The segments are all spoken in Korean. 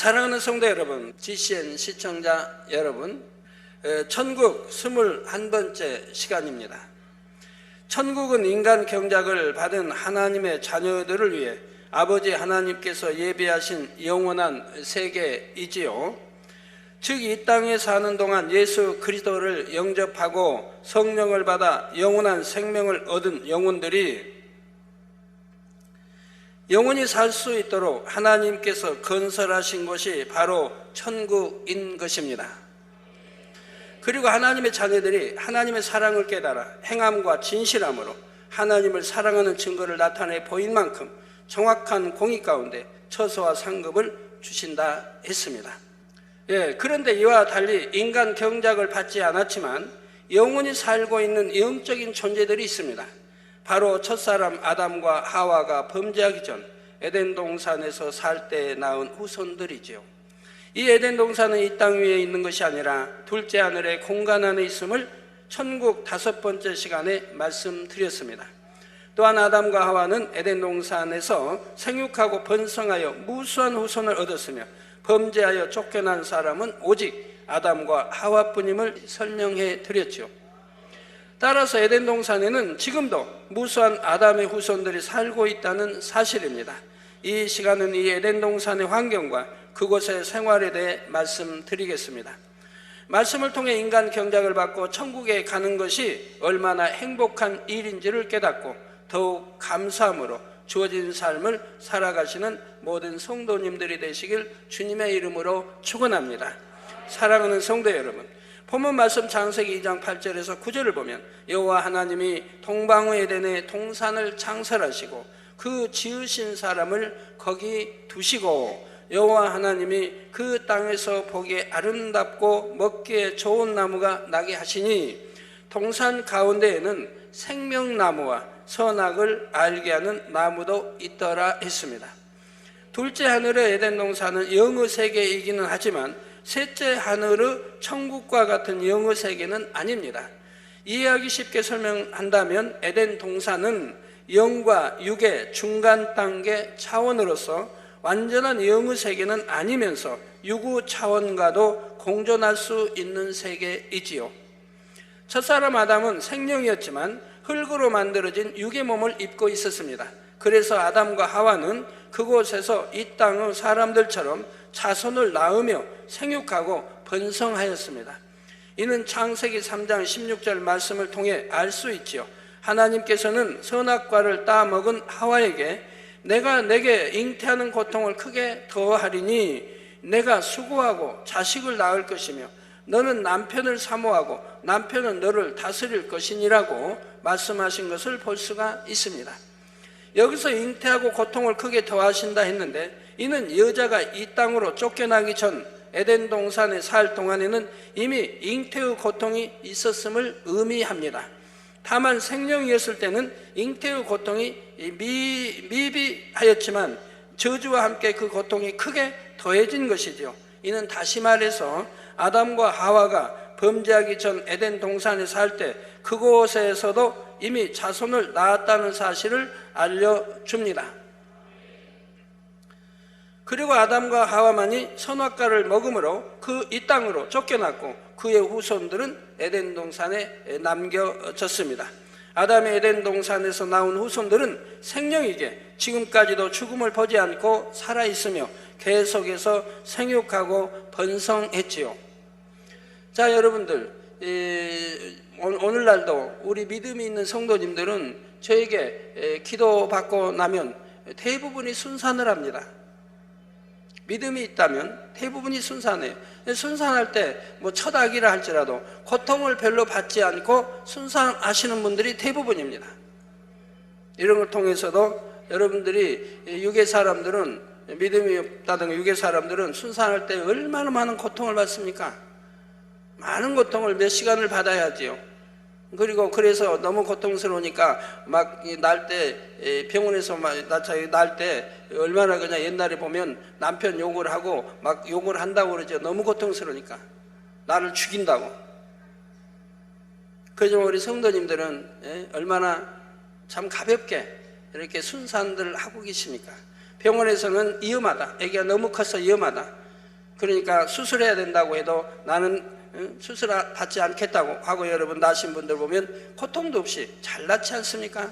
사랑하는 성도 여러분, GCN 시청자 여러분, 천국 21번째 시간입니다. 천국은 인간 경작을 받은 하나님의 자녀들을 위해 아버지 하나님께서 예비하신 영원한 세계이지요. 즉 이 땅에 사는 동안 예수 그리스도를 영접하고 성령을 받아 영원한 생명을 얻은 영혼들이 영원히 살 수 있도록 하나님께서 건설하신 것이 바로 천국인 것입니다. 그리고 하나님의 자녀들이 하나님의 사랑을 깨달아 행함과 진실함으로 하나님을 사랑하는 증거를 나타내 보인 만큼 정확한 공의 가운데 처소와 상급을 주신다 했습니다. 그런데 이와 달리 인간 경작을 받지 않았지만 영원히 살고 있는 영적인 존재들이 있습니다. 바로 첫사람 아담과 하와가 범죄하기 전 에덴 동산에서 살 때 낳은 후손들이지요. 이 에덴 동산은 이 땅 위에 있는 것이 아니라 둘째 하늘의 공간 안에 있음을 천국 5번째 시간에 말씀드렸습니다. 또한 아담과 하와는 에덴 동산에서 생육하고 번성하여 무수한 후손을 얻었으며 범죄하여 쫓겨난 사람은 오직 아담과 하와뿐임을 설명해 드렸죠. 따라서 에덴 동산에는 지금도 무수한 아담의 후손들이 살고 있다는 사실입니다. 이 시간은 이 에덴 동산의 환경과 그곳의 생활에 대해 말씀드리겠습니다. 말씀을 통해 인간 경작을 받고 천국에 가는 것이 얼마나 행복한 일인지를 깨닫고 더욱 감사함으로 주어진 삶을 살아가시는 모든 성도님들이 되시길 주님의 이름으로 축원합니다. 사랑하는 성도 여러분, 본문 말씀 창세기 2장 8절에서 9절을 보면 여호와 하나님이 동방의 에덴에 동산을 창설하시고 그 지으신 사람을 거기 두시고 여호와 하나님이 그 땅에서 보기에 아름답고 먹기에 좋은 나무가 나게 하시니 동산 가운데에는 생명나무와 선악을 알게 하는 나무도 있더라 했습니다. 둘째 하늘의 에덴 동산은 영의 세계이기는 하지만 셋째 하늘의 천국과 같은 영의 세계는 아닙니다. 이해하기 쉽게 설명한다면 에덴 동산은 영과 육의 중간 단계 차원으로서 완전한 영의 세계는 아니면서 유구 차원과도 공존할 수 있는 세계이지요. 첫사람 아담은 생명이었지만 흙으로 만들어진 육의 몸을 입고 있었습니다. 그래서 아담과 하와는 그곳에서 이 땅의 사람들처럼 자손을 낳으며 생육하고 번성하였습니다. 이는 창세기 3장 16절 말씀을 통해 알 수 있지요. 하나님께서는 선악과를 따먹은 하와에게 내가 내게 잉태하는 고통을 크게 더하리니 내가 수고하고 자식을 낳을 것이며 너는 남편을 사모하고 남편은 너를 다스릴 것이니라고 말씀하신 것을 볼 수가 있습니다. 여기서 잉태하고 고통을 크게 더하신다 했는데 이는 여자가 이 땅으로 쫓겨나기 전 에덴 동산에 살 동안에는 이미 잉태의 고통이 있었음을 의미합니다. 다만 생명이었을 때는 잉태의 고통이 미비하였지만 저주와 함께 그 고통이 크게 더해진 것이지요. 이는 다시 말해서 아담과 하와가 범죄하기 전 에덴 동산에 살 때 그곳에서도 이미 자손을 낳았다는 사실을 알려줍니다. 그리고 아담과 하와만이 선악과를 먹음으로 이 땅으로 쫓겨났고 그의 후손들은 에덴 동산에 남겨졌습니다. 아담의 에덴 동산에서 나온 후손들은 생명이게 지금까지도 죽음을 보지 않고 살아있으며 계속해서 생육하고 번성했지요. 자, 여러분들, 오늘날도 우리 믿음이 있는 성도님들은 저에게 기도받고 나면 대부분이 순산을 합니다. 믿음이 있다면 대부분이 순산해요. 순산할 때 뭐 첫 아기라 할지라도 고통을 별로 받지 않고 순산하시는 분들이 대부분입니다. 이런 걸 통해서도 여러분들이 육의 사람들은 믿음이 없다든가 육의 사람들은 순산할 때 얼마나 많은 고통을 받습니까? 많은 고통을 몇 시간을 받아야지요. 그리고 그래서 너무 고통스러우니까 막 날 때 병원에서 날 때 얼마나 그냥 옛날에 보면 남편 욕을 하고 막 욕을 한다고 그러죠. 너무 고통스러우니까 나를 죽인다고. 그렇지만 우리 성도님들은 얼마나 참 가볍게 이렇게 순산들을 하고 계십니까? 병원에서는 위험하다, 애기가 너무 커서 위험하다, 그러니까 수술해야 된다고 해도 나는 수술 받지 않겠다고 하고 여러분 낳으신 분들 보면 고통도 없이 잘 낳지 않습니까?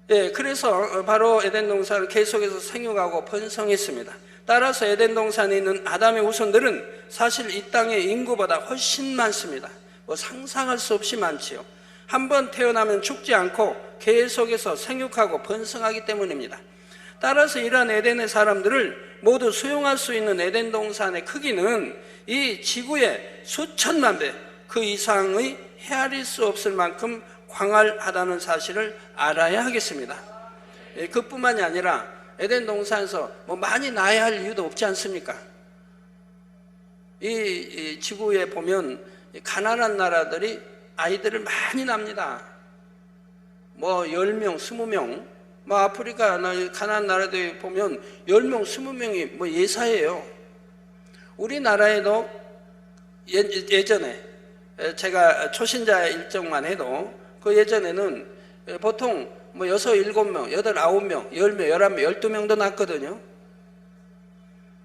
예, 그래서 바로 에덴 동산을 계속해서 생육하고 번성했습니다. 따라서 에덴 동산에 있는 아담의 후손들은 사실 이 땅의 인구보다 훨씬 많습니다. 뭐 상상할 수 없이 많지요. 한번 태어나면 죽지 않고 계속해서 생육하고 번성하기 때문입니다. 따라서 이러한 에덴의 사람들을 모두 수용할 수 있는 에덴 동산의 크기는 이 지구의 수천만 배 그 이상의 헤아릴 수 없을 만큼 광활하다는 사실을 알아야 하겠습니다. 그뿐만이 아니라 에덴 동산에서 뭐 많이 낳아야 할 이유도 없지 않습니까? 이 지구에 보면 가난한 나라들이 아이들을 많이 납니다. 뭐 10명, 20명, 뭐 아프리카 가난한 나라들 보면 10명, 20명이 뭐 예사예요. 우리나라에도 예전에 제가 초신자 일정만 해도 그 예전에는 보통 뭐 6, 7명, 8, 9명, 10명, 11명, 12명도 낳거든요.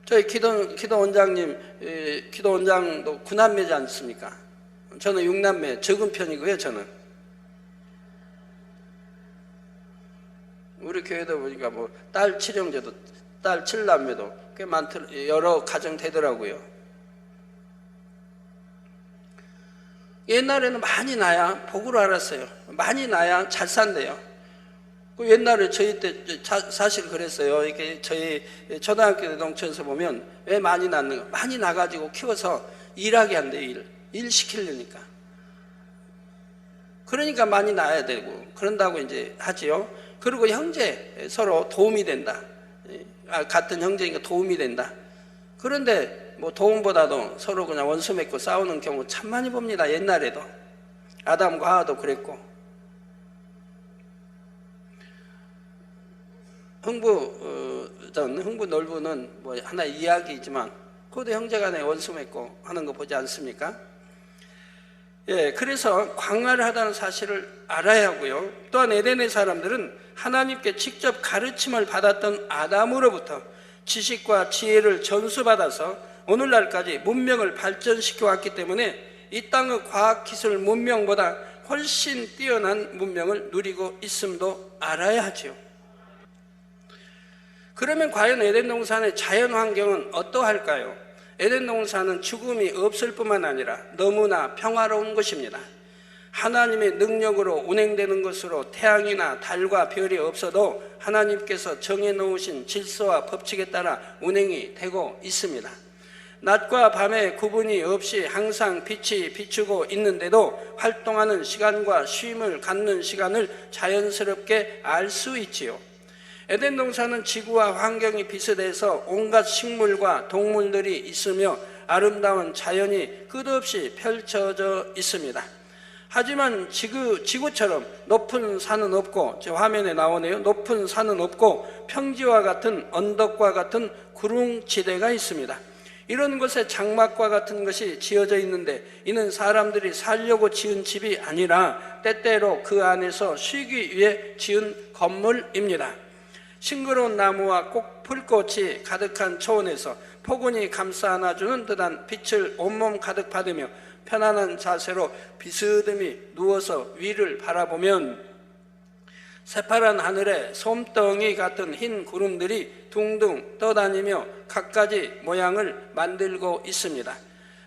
저희 기도 원장님, 기도 원장도 9남매지 않습니까? 저는 6남매, 적은 편이고요, 저는. 우리 교회도 보니까 뭐 딸 7형제도, 딸 7남매도 꽤 여러 가정 되더라고요. 옛날에는 많이 낳아야 복으로 알았어요. 많이 낳아야 잘 산대요. 그 옛날에 저희 때 사실 그랬어요. 이렇게 저희 초등학교 농촌에서 보면 왜 많이 낳는 거? 많이 낳아가지고 키워서 일하게 한대요. 일 시키려니까. 그러니까 많이 낳아야 되고 그런다고 이제 하지요. 그리고 형제 서로 도움이 된다. 같은 형제니까 도움이 된다. 그런데 뭐 도움보다도 서로 그냥 원수 맺고 싸우는 경우 참 많이 봅니다. 옛날에도 아담과 하와도 그랬고. 흥부 놀부는 뭐 하나의 이야기이지만 그것도 형제간에 원수 맺고 하는 거 보지 않습니까? 예, 그래서 광활하다는 사실을 알아야 하고요. 또한 에덴의 사람들은 하나님께 직접 가르침을 받았던 아담으로부터 지식과 지혜를 전수받아서 오늘날까지 문명을 발전시켜 왔기 때문에 이 땅의 과학기술 문명보다 훨씬 뛰어난 문명을 누리고 있음도 알아야 하지요. 그러면 과연 에덴 동산의 자연 환경은 어떠할까요? 에덴 동산은 죽음이 없을 뿐만 아니라 너무나 평화로운 것입니다. 하나님의 능력으로 운행되는 것으로 태양이나 달과 별이 없어도 하나님께서 정해놓으신 질서와 법칙에 따라 운행이 되고 있습니다. 낮과 밤의 구분이 없이 항상 빛이 비추고 있는데도 활동하는 시간과 쉼을 갖는 시간을 자연스럽게 알 수 있지요. 에덴 동산은 지구와 환경이 비슷해서 온갖 식물과 동물들이 있으며 아름다운 자연이 끝없이 펼쳐져 있습니다. 하지만 지구처럼 높은 산은 없고, 제 화면에 나오네요. 높은 산은 없고 평지와 같은 언덕과 같은 구릉지대가 있습니다. 이런 곳에 장막과 같은 것이 지어져 있는데 이는 사람들이 살려고 지은 집이 아니라 때때로 그 안에서 쉬기 위해 지은 건물입니다. 싱그러운 나무와 풀꽃이 가득한 초원에서 포근히 감싸 안아주는 듯한 빛을 온몸 가득 받으며 편안한 자세로 비스듬히 누워서 위를 바라보면 새파란 하늘에 솜덩이 같은 흰 구름들이 둥둥 떠다니며 갖가지 모양을 만들고 있습니다.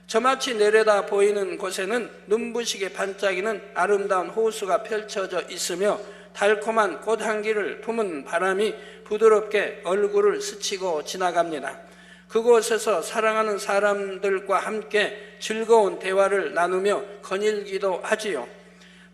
저마치 내려다 보이는 곳에는 눈부시게 반짝이는 아름다운 호수가 펼쳐져 있으며 달콤한 꽃향기를 품은 바람이 부드럽게 얼굴을 스치고 지나갑니다. 그곳에서 사랑하는 사람들과 함께 즐거운 대화를 나누며 거닐기도 하지요.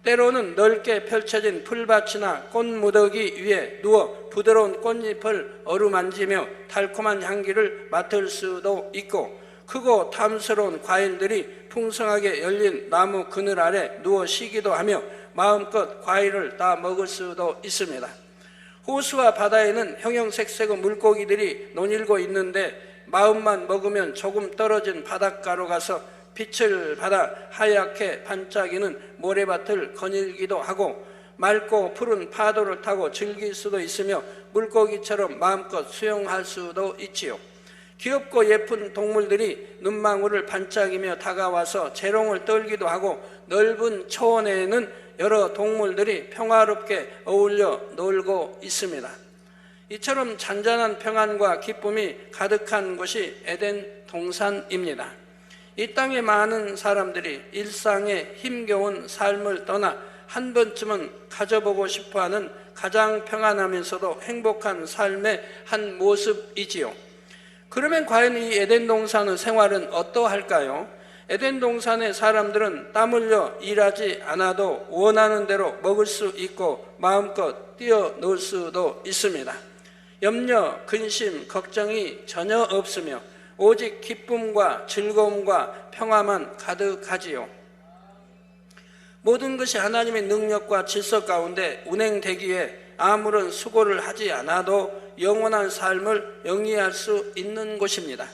때로는 넓게 펼쳐진 풀밭이나 꽃무더기 위에 누워 부드러운 꽃잎을 어루만지며 달콤한 향기를 맡을 수도 있고, 크고 탐스러운 과일들이 풍성하게 열린 나무 그늘 아래 누워 쉬기도 하며 마음껏 과일을 다 먹을 수도 있습니다. 호수와 바다에는 형형색색의 물고기들이 논일고 있는데 마음만 먹으면 조금 떨어진 바닷가로 가서 빛을 받아 하얗게 반짝이는 모래밭을 거닐기도 하고, 맑고 푸른 파도를 타고 즐길 수도 있으며 물고기처럼 마음껏 수영할 수도 있지요. 귀엽고 예쁜 동물들이 눈망울을 반짝이며 다가와서 재롱을 떨기도 하고 넓은 초원에는 여러 동물들이 평화롭게 어울려 놀고 있습니다. 이처럼 잔잔한 평안과 기쁨이 가득한 곳이 에덴 동산입니다. 이 땅의 많은 사람들이 일상의 힘겨운 삶을 떠나 한 번쯤은 가져보고 싶어하는 가장 평안하면서도 행복한 삶의 한 모습이지요. 그러면 과연 이 에덴 동산의 생활은 어떠할까요? 에덴 동산의 사람들은 땀 흘려 일하지 않아도 원하는 대로 먹을 수 있고 마음껏 뛰어놀 수도 있습니다. 염려, 근심, 걱정이 전혀 없으며 오직 기쁨과 즐거움과 평화만 가득하지요. 모든 것이 하나님의 능력과 질서 가운데 운행되기에 아무런 수고를 하지 않아도 영원한 삶을 영위할 수 있는 곳입니다.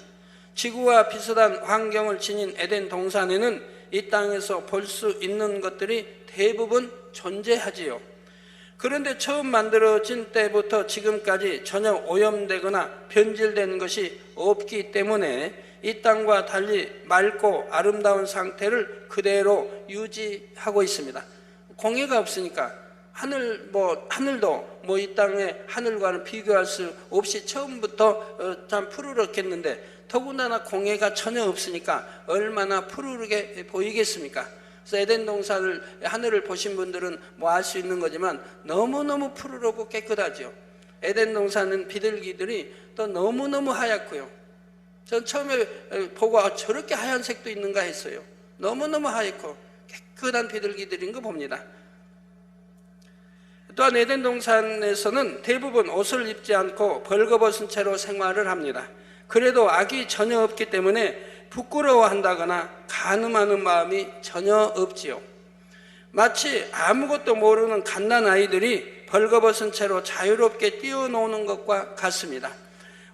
지구와 비슷한 환경을 지닌 에덴 동산에는 이 땅에서 볼 수 있는 것들이 대부분 존재하지요. 그런데 처음 만들어진 때부터 지금까지 전혀 오염되거나 변질된 것이 없기 때문에 이 땅과 달리 맑고 아름다운 상태를 그대로 유지하고 있습니다. 공해가 없으니까 하늘도 이 땅의 하늘과는 비교할 수 없이 처음부터 참 푸르렀겠는데 더군다나 공해가 전혀 없으니까 얼마나 푸르르게 보이겠습니까? 그래서 에덴 동산을 하늘을 보신 분들은 알 수 있는 거지만 너무너무 푸르르고 깨끗하죠. 에덴 동산은 비둘기들이 또 너무너무 하얗고요. 전 처음에 보고 저렇게 하얀색도 있는가 했어요. 너무너무 하얗고 깨끗한 비둘기들인 거 봅니다. 또한 에덴 동산에서는 대부분 옷을 입지 않고 벌거벗은 채로 생활을 합니다. 그래도 악이 전혀 없기 때문에 부끄러워한다거나 간음하는 마음이 전혀 없지요. 마치 아무것도 모르는 갓난아이들이 벌거벗은 채로 자유롭게 뛰어노는 것과 같습니다.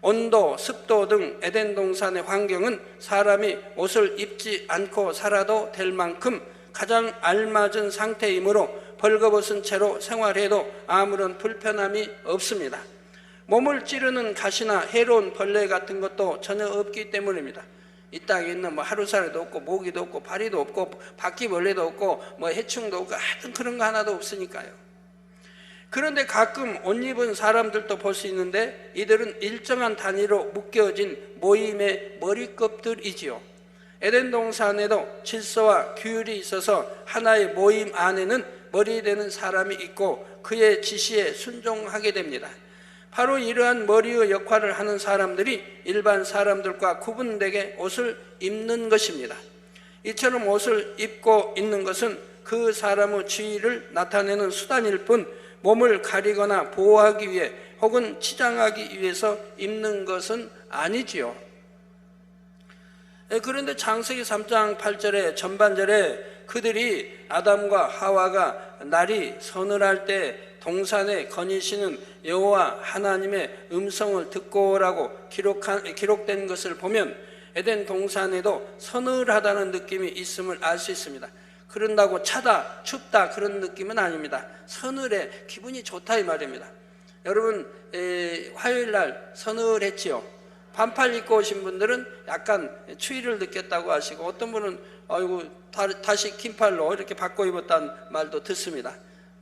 온도, 습도 등 에덴 동산의 환경은 사람이 옷을 입지 않고 살아도 될 만큼 가장 알맞은 상태이므로 벌거벗은 채로 생활해도 아무런 불편함이 없습니다. 몸을 찌르는 가시나 해로운 벌레 같은 것도 전혀 없기 때문입니다. 이 땅에 있는 하루살이도 없고 모기도 없고 파리도 없고 바퀴벌레도 없고 해충도 없고 하여튼 그런 거 하나도 없으니까요. 그런데 가끔 옷 입은 사람들도 볼 수 있는데 이들은 일정한 단위로 묶여진 모임의 머리급들이지요. 에덴 동산에도 질서와 규율이 있어서 하나의 모임 안에는 머리 되는 사람이 있고 그의 지시에 순종하게 됩니다. 바로 이러한 머리의 역할을 하는 사람들이 일반 사람들과 구분되게 옷을 입는 것입니다. 이처럼 옷을 입고 있는 것은 그 사람의 지위를 나타내는 수단일 뿐 몸을 가리거나 보호하기 위해 혹은 치장하기 위해서 입는 것은 아니지요. 그런데 창세기 3장 8절에 전반절에 그들이 아담과 하와가 날이 서늘할 때 동산에 거니시는 여호와 하나님의 음성을 듣고라고 기록된 것을 보면 에덴 동산에도 서늘하다는 느낌이 있음을 알 수 있습니다. 그런다고 차다, 춥다 그런 느낌은 아닙니다. 서늘해, 기분이 좋다 이 말입니다. 여러분 화요일 날 서늘했지요. 반팔 입고 오신 분들은 약간 추위를 느꼈다고 하시고 어떤 분은 아이고 다시 긴팔로 이렇게 바꿔 입었다는 말도 듣습니다.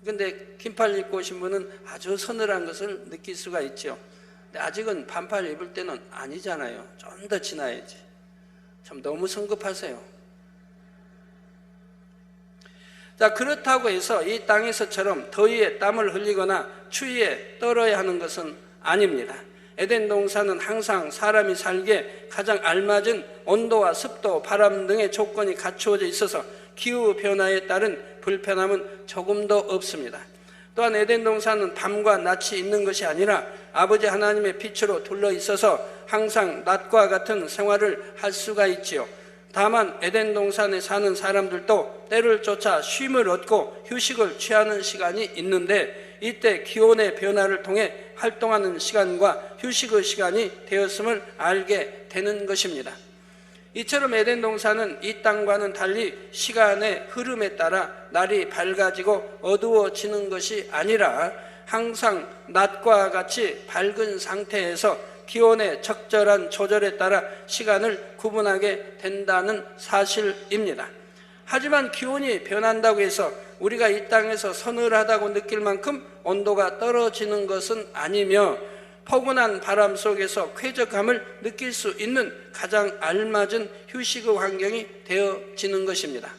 근데 긴팔 입고 오신 분은 아주 서늘한 것을 느낄 수가 있죠. 근데 아직은 반팔 입을 때는 아니잖아요. 좀 더 지나야지. 참 너무 성급하세요. 자, 그렇다고 해서 이 땅에서처럼 더위에 땀을 흘리거나 추위에 떨어야 하는 것은 아닙니다. 에덴 동산은 항상 사람이 살기에 가장 알맞은 온도와 습도, 바람 등의 조건이 갖추어져 있어서 기후 변화에 따른 불편함은 조금도 없습니다. 또한 에덴 동산은 밤과 낮이 있는 것이 아니라 아버지 하나님의 빛으로 둘러 있어서 항상 낮과 같은 생활을 할 수가 있지요. 다만 에덴 동산에 사는 사람들도 때를 쫓아 쉼을 얻고 휴식을 취하는 시간이 있는데 이때 기온의 변화를 통해 활동하는 시간과 휴식의 시간이 되었음을 알게 되는 것입니다. 이처럼 에덴 동산은 이 땅과는 달리 시간의 흐름에 따라 날이 밝아지고 어두워지는 것이 아니라 항상 낮과 같이 밝은 상태에서 기온의 적절한 조절에 따라 시간을 구분하게 된다는 사실입니다. 하지만 기온이 변한다고 해서 우리가 이 땅에서 서늘하다고 느낄 만큼 온도가 떨어지는 것은 아니며 포근한 바람 속에서 쾌적함을 느낄 수 있는 가장 알맞은 휴식의 환경이 되어지는 것입니다.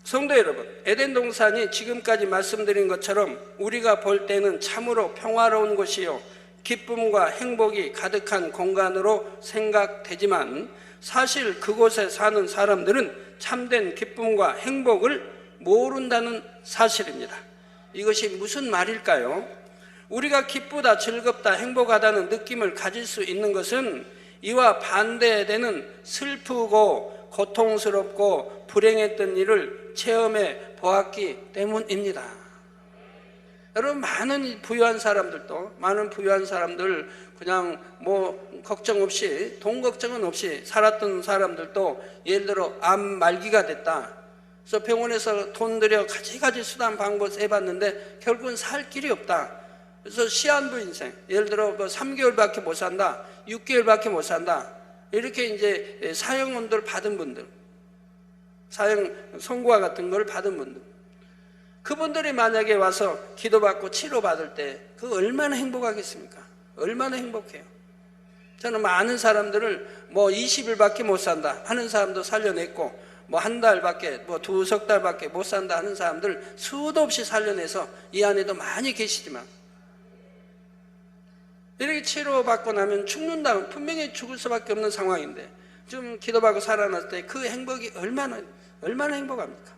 성도 여러분, 에덴 동산이 지금까지 말씀드린 것처럼 우리가 볼 때는 참으로 평화로운 곳이요 기쁨과 행복이 가득한 공간으로 생각되지만 사실 그곳에 사는 사람들은 참된 기쁨과 행복을 모른다는 사실입니다. 이것이 무슨 말일까요? 우리가 기쁘다, 즐겁다, 행복하다는 느낌을 가질 수 있는 것은 이와 반대되는 슬프고 고통스럽고 불행했던 일을 체험해 보았기 때문입니다. 여러분, 많은 부유한 사람들 그냥 뭐 걱정 없이, 돈 걱정은 없이 살았던 사람들도 예를 들어 암 말기가 됐다. 그래서 병원에서 돈 들여 가지가지 수단 방법 해봤는데 결국은 살 길이 없다. 그래서 시한부 인생, 예를 들어 3개월밖에 못 산다, 6개월밖에 못 산다. 이렇게 이제 사형온도를 받은 분들, 사형 선고와 같은 걸 받은 분들, 그분들이 만약에 와서 기도받고 치료받을 때 그 얼마나 행복하겠습니까? 얼마나 행복해요. 저는 많은 사람들을 뭐 20일밖에 못 산다 하는 사람도 살려냈고, 뭐 한 달밖에, 뭐 두석 달밖에 못 산다 하는 사람들 수도 없이 살려내서 이 안에도 많이 계시지만, 이렇게 치료받고 나면 죽는다, 분명히 죽을 수밖에 없는 상황인데 좀 기도받고 살아났을 때 그 행복이 얼마나 행복합니까?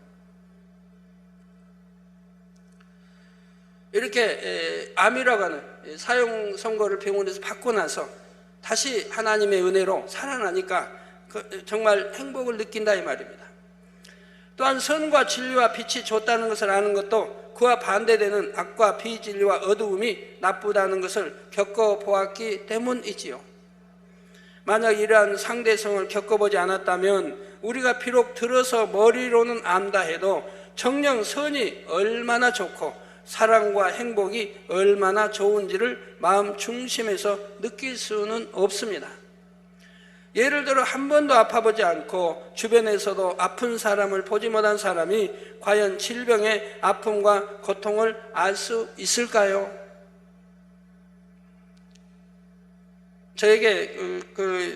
이렇게 암이라고 하는 사형 선고를 병원에서 받고 나서 다시 하나님의 은혜로 살아나니까 정말 행복을 느낀다 이 말입니다. 또한 선과 진리와 빛이 좋다는 것을 아는 것도 그와 반대되는 악과 비진리와 어두움이 나쁘다는 것을 겪어보았기 때문이지요. 만약 이러한 상대성을 겪어보지 않았다면 우리가 비록 들어서 머리로는 안다 해도 정녕 선이 얼마나 좋고 사랑과 행복이 얼마나 좋은지를 마음 중심에서 느낄 수는 없습니다. 예를 들어 한 번도 아파보지 않고 주변에서도 아픈 사람을 보지 못한 사람이 과연 질병의 아픔과 고통을 알 수 있을까요? 저에게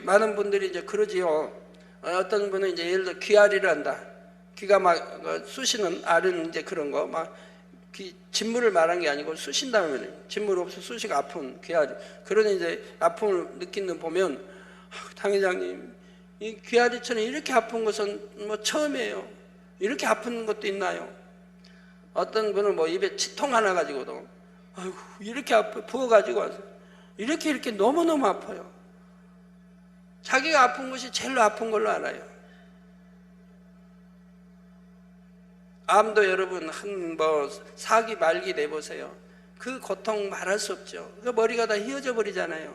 많은 분들이 이제 그러지요. 어떤 분은 이제 예를 들어 귀앓이를 한다. 귀가 막 쑤시는 앓은 이제 그런 거 막 진물을 말한 게 아니고 쑤신다면 진물 없어 쑤시고 아픈 귀앓이, 그런 이제 아픔을 느끼는 보면 당 회장님, 이 귀앓이처럼 이렇게 아픈 것은 뭐 처음이에요. 이렇게 아픈 것도 있나요? 어떤 분은 뭐 입에 치통 하나 가지고도 아이고 이렇게 부어가지고 와서 이렇게 너무너무 아파요. 자기가 아픈 것이 제일 아픈 걸로 알아요. 암도 여러분 뭐 사기 말기 내보세요. 그 고통 말할 수 없죠. 그 머리가 다 휘어져 버리잖아요.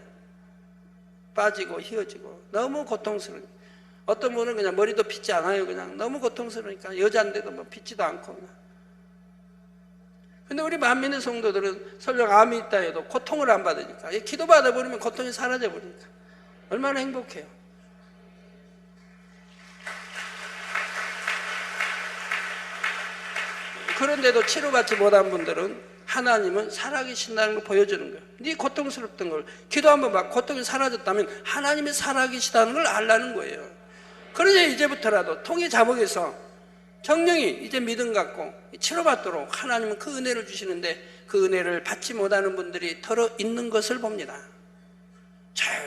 빠지고 휘어지고 너무 고통스러워요. 어떤 분은 그냥 머리도 빗지 않아요. 그냥 너무 고통스러우니까 여자인데도 뭐 빗지도 않고. 근데 우리 만민의 성도들은 설령 암이 있다 해도 고통을 안 받으니까, 기도 받아버리면 고통이 사라져 버리니까 얼마나 행복해요. 그런데도 치료받지 못한 분들은 하나님은 살아계신다는 걸 보여주는 거예요. 네 고통스럽던 걸 기도 한번 받고 고통이 사라졌다면 하나님이 살아계시다는 걸 알라는 거예요. 그러니 이제부터라도 통의 자복에서 정령이 이제 믿음 갖고 치료받도록 하나님은 그 은혜를 주시는데 그 은혜를 받지 못하는 분들이 덜어 있는 것을 봅니다.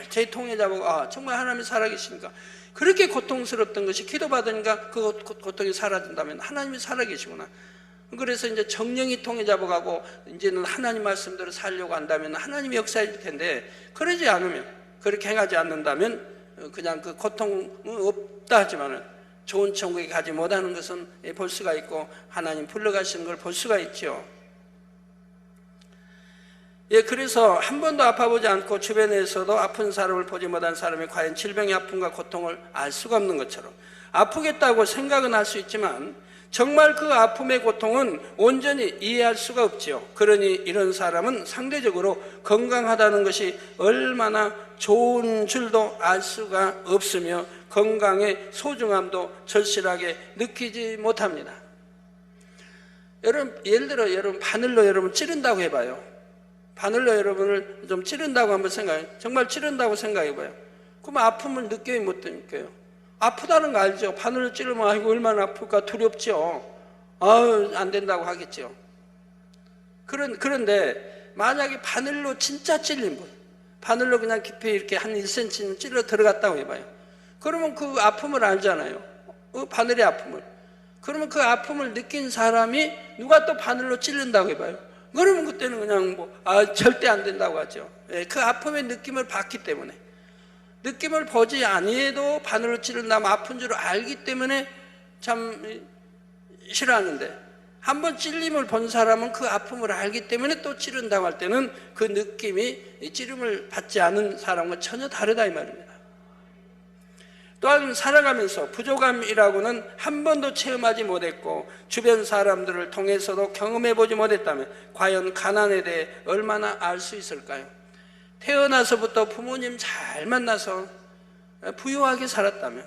제 통의 자복, 정말 하나님이 살아계시니까, 그렇게 고통스럽던 것이 기도받으니까 그 고통이 사라진다면 하나님이 살아계시구나. 그래서 이제 정령이 통해 잡아가고 이제는 하나님 말씀대로 살려고 한다면 하나님이 역사할 텐데, 그러지 않으면, 그렇게 행하지 않는다면 그냥 그 고통은 없다 하지만은 좋은 천국에 가지 못하는 것은 볼 수가 있고 하나님 불러가시는 걸 볼 수가 있죠. 예, 그래서 한 번도 아파보지 않고 주변에서도 아픈 사람을 보지 못한 사람이 과연 질병의 아픔과 고통을 알 수가 없는 것처럼 아프겠다고 생각은 할 수 있지만 정말 그 아픔의 고통은 온전히 이해할 수가 없지요. 그러니 이런 사람은 상대적으로 건강하다는 것이 얼마나 좋은 줄도 알 수가 없으며 건강의 소중함도 절실하게 느끼지 못합니다. 여러분, 예를 들어 여러분 바늘로 여러분 찌른다고 해봐요. 바늘로 여러분을 좀 찌른다고 한번 생각해요. 정말 찌른다고 생각해봐요. 그러면 아픔을 느껴요, 못 느껴요? 아프다는 거 알죠? 바늘로 찌르면 아이고 얼마나 아플까 두렵죠. 아유, 안 된다고 하겠죠. 그런데 만약에 바늘로 진짜 찔린 분, 바늘로 그냥 깊이 이렇게 한 1cm 찔러 들어갔다고 해봐요. 그러면 그 아픔을 알잖아요. 바늘의 아픔을. 그러면 그 아픔을 느낀 사람이 누가 또 바늘로 찔른다고 해봐요. 그러면 그때는 그냥 절대 안 된다고 하죠. 예, 그 아픔의 느낌을 봤기 때문에. 느낌을 보지 아니해도 바늘로 찌른다면 아픈 줄 알기 때문에 참 싫어하는데, 한번 찔림을 본 사람은 그 아픔을 알기 때문에 또 찌른다고 할 때는 그 느낌이 찌름을 받지 않은 사람과 전혀 다르다 이 말입니다. 또한 살아가면서 부족함이라고는 한 번도 체험하지 못했고 주변 사람들을 통해서도 경험해보지 못했다면 과연 가난에 대해 얼마나 알 수 있을까요? 태어나서부터 부모님 잘 만나서 부유하게 살았다면,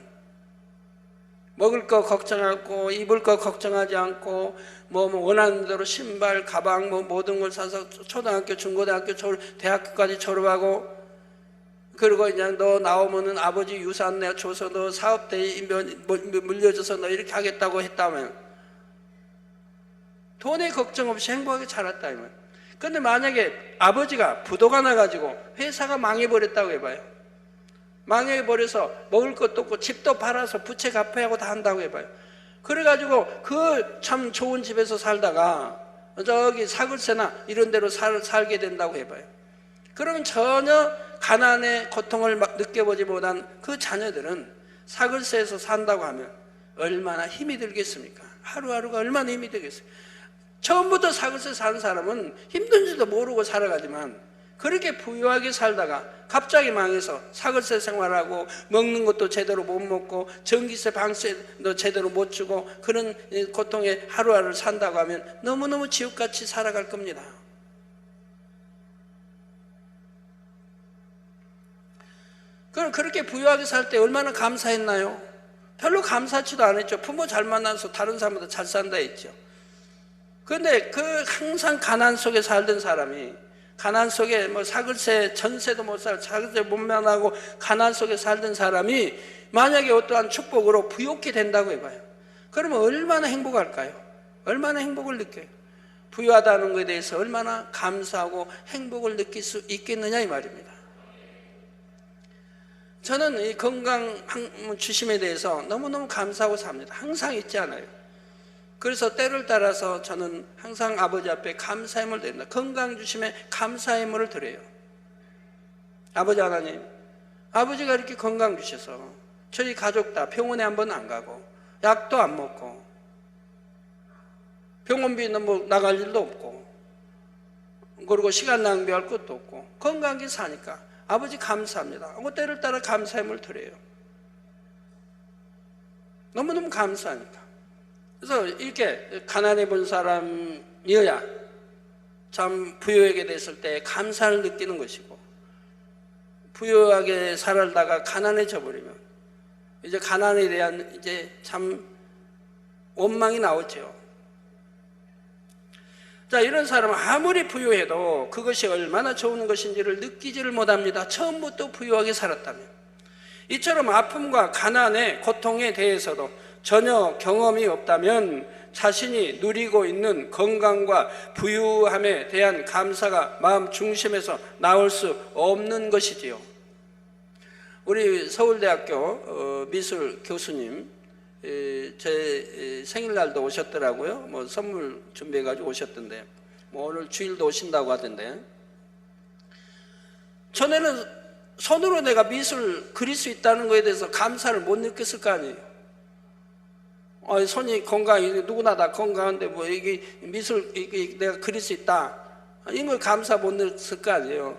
먹을 거 걱정하고 입을 거 걱정하지 않고 원하는 대로 신발, 가방 모든 걸 사서 초등학교, 중고등학교, 대학교까지 졸업하고, 그리고 이제 너 나오면은 아버지 유산 내가 줘서 너 사업대 물려줘서 너 이렇게 하겠다고 했다면 돈에 걱정 없이 행복하게 살았다면, 그런데 만약에 아버지가 부도가 나가지고 회사가 망해버렸다고 해봐요. 망해버려서 먹을 것도 없고 집도 팔아서 부채 갚아야 하고 다 한다고 해봐요. 그래가지고 그 참 좋은 집에서 살다가 저기 사글세나 이런 데로 살게 된다고 해봐요. 그러면 전혀 가난의 고통을 느껴보지 못한 그 자녀들은 사글세에서 산다고 하면 얼마나 힘이 들겠습니까? 하루하루가 얼마나 힘이 들겠어요? 처음부터 사글세 사는 사람은 힘든지도 모르고 살아가지만 그렇게 부유하게 살다가 갑자기 망해서 사글세 생활하고 먹는 것도 제대로 못 먹고 전기세, 방세도 제대로 못 주고 그런 고통에 하루하루를 산다고 하면 너무너무 지옥같이 살아갈 겁니다. 그럼 그렇게 부유하게 살 때 얼마나 감사했나요? 별로 감사치도 않았죠. 부모 잘 만나서 다른 사람보다 잘 산다 했죠. 그런데 그 항상 가난 속에 살던 사람이, 가난 속에 사글세, 전세도 못 살고 사글세 못 면하고 가난 속에 살던 사람이 만약에 어떠한 축복으로 부유하게 된다고 해봐요. 그러면 얼마나 행복할까요? 얼마나 행복을 느껴요? 부유하다는 것에 대해서 얼마나 감사하고 행복을 느낄 수 있겠느냐 이 말입니다. 저는 이 건강 주심에 대해서 너무너무 감사하고 삽니다. 항상 잊지 않아요. 그래서 때를 따라서 저는 항상 아버지 앞에 감사의 드립니다. 건강 주심에 감사의 물을 드려요. 아버지 하나님, 아버지가 이렇게 건강 주셔서 저희 가족 다 병원에 한 번 안 가고 약도 안 먹고 병원비는 나갈 일도 없고 그리고 시간 낭비할 것도 없고 건강하게 사니까 아버지 감사합니다. 때를 따라 감사의 물을 드려요. 너무너무 감사하니까. 그래서 이렇게 가난해 본 사람이어야 참 부유하게 됐을 때 감사를 느끼는 것이고, 부유하게 살다가 가난해져 버리면 이제 가난에 대한 이제 참 원망이 나오죠. 자, 이런 사람은 아무리 부유해도 그것이 얼마나 좋은 것인지를 느끼지를 못합니다. 처음부터 부유하게 살았다면. 이처럼 아픔과 가난의 고통에 대해서도 전혀 경험이 없다면 자신이 누리고 있는 건강과 부유함에 대한 감사가 마음 중심에서 나올 수 없는 것이지요. 우리 서울대학교 미술 교수님 제 생일날도 오셨더라고요. 선물 준비해가지고 오셨던데 오늘 주일도 오신다고 하던데, 전에는 손으로 내가 미술 그릴 수 있다는 것에 대해서 감사를 못 느꼈을 거 아니에요. 손이 건강해, 누구나 다 건강한데 이게 미술 이게 내가 그릴 수 있다, 이걸 감사 못 넣었을 거 아니에요.